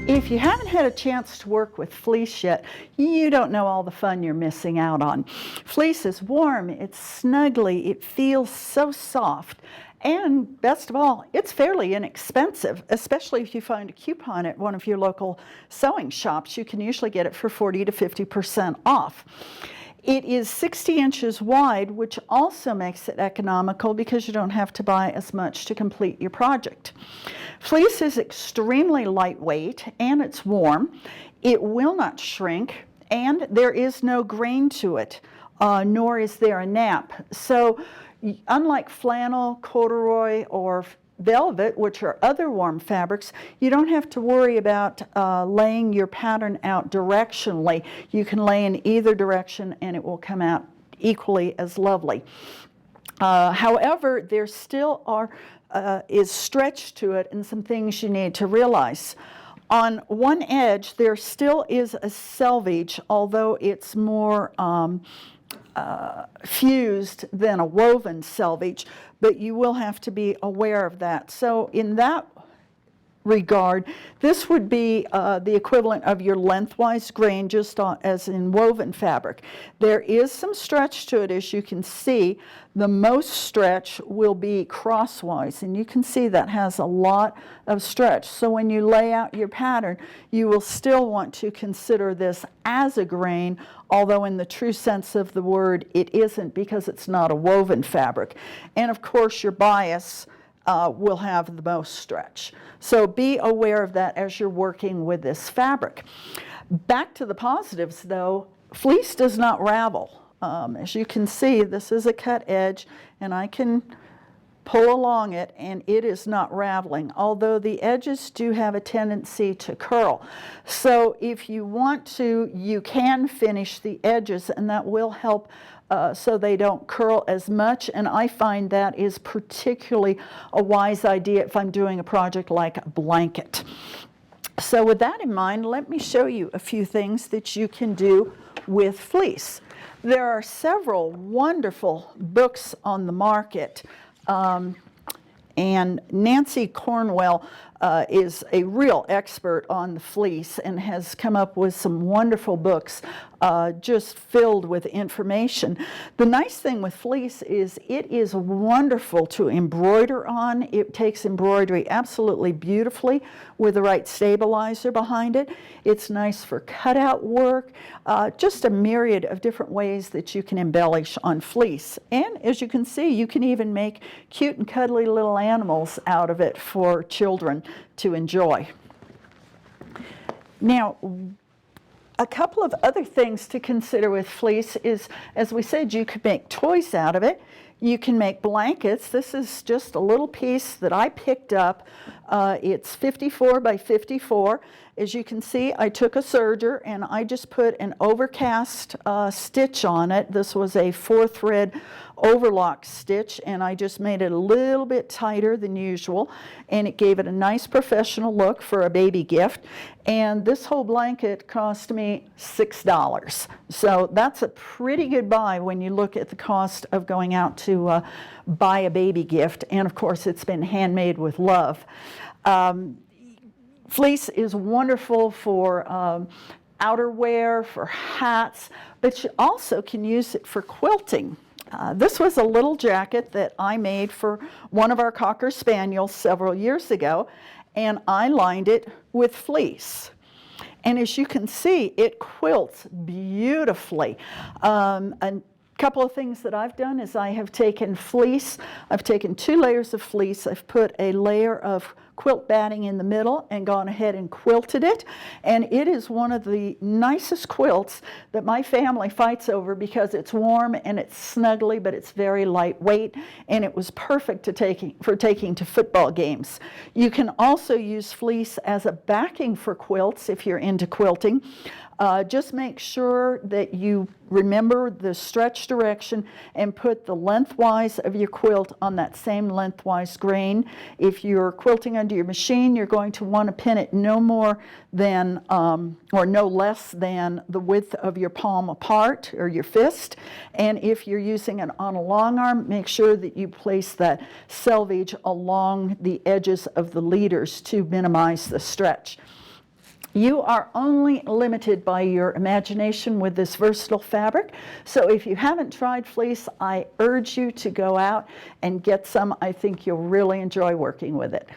If you haven't had a chance to work with fleece yet, you don't know all the fun you're missing out on. Fleece is warm, it's snuggly, it feels so soft, and best of all, it's fairly inexpensive, especially if you find a coupon at one of your local sewing shops. You can usually get it for 40 to 50% off. It is 60 inches wide, which also makes it economical because you don't have to buy as much to complete your project. Fleece is extremely lightweight and it's warm. It will not shrink, and there is no grain to it, nor is there a nap. So unlike flannel, corduroy, or velvet, which are other warm fabrics, you don't have to worry about laying your pattern out directionally. You can lay in either direction and it will come out equally as lovely. However, there still is stretch to it and some things you need to realize. On one edge, there still is a selvage, although it's more fused than a woven selvage, but you will have to be aware of that. So in that regard, this would be the equivalent of your lengthwise grain, just as in woven fabric. There is some stretch to it, as you can see. The most stretch will be crosswise, and you can see that has a lot of stretch. So when you lay out your pattern, you will still want to consider this as a grain, although in the true sense of the word, it isn't, because it's not a woven fabric. And of course, your bias will have the most stretch. So be aware of that as you're working with this fabric. Back to the positives though, fleece does not ravel. As you can see, this is a cut edge, and I can pull along it and it is not raveling, although the edges do have a tendency to curl. So if you want to, you can finish the edges, and that will help so they don't curl as much, and I find that is particularly a wise idea if I'm doing a project like a blanket. So with that in mind, let me show you a few things that you can do with fleece. There are several wonderful books on the market, and Nancy Cornwell is a real expert on the fleece and has come up with some wonderful books just filled with information. The nice thing with fleece is it is wonderful to embroider on. It takes embroidery absolutely beautifully with the right stabilizer behind it. It's nice for cutout work, just a myriad of different ways that you can embellish on fleece. And as you can see, you can even make cute and cuddly little animals out of it for children to enjoy. Now, a couple of other things to consider with fleece is, as we said, you could make toys out of it. You can make blankets. This is just a little piece that I picked up. It's 54 by 54. As you can see, I took a serger and I just put an overcast stitch on it. This was a 4-thread overlock stitch, and I just made it a little bit tighter than usual, and it gave it a nice professional look for a baby gift. And this whole blanket cost me $6. So that's a pretty good buy when you look at the cost of going out to buy a baby gift. And of course, it's been handmade with love. Fleece is wonderful for outerwear, for hats, but you also can use it for quilting. This was a little jacket that I made for one of our Cocker Spaniels several years ago, and I lined it with fleece. And as you can see, it quilts beautifully. A couple of things that I've done is I have taken fleece, I've taken 2 layers of fleece, I've put a layer of quilt batting in the middle and gone ahead and quilted it, and it is one of the nicest quilts that my family fights over because it's warm and it's snuggly, but it's very lightweight, and it was perfect for taking to football games. You can also use fleece as a backing for quilts if you're into quilting. Just make sure that you remember the stretch direction and put the lengthwise of your quilt on that same lengthwise grain. If you're quilting under your machine, you're going to want to pin it no more than or no less than the width of your palm apart, or your fist. And if you're using it on a long arm, make sure that you place that selvage along the edges of the leaders to minimize the stretch. You are only limited by your imagination with this versatile fabric. So if you haven't tried fleece, I urge you to go out and get some. I think you'll really enjoy working with it.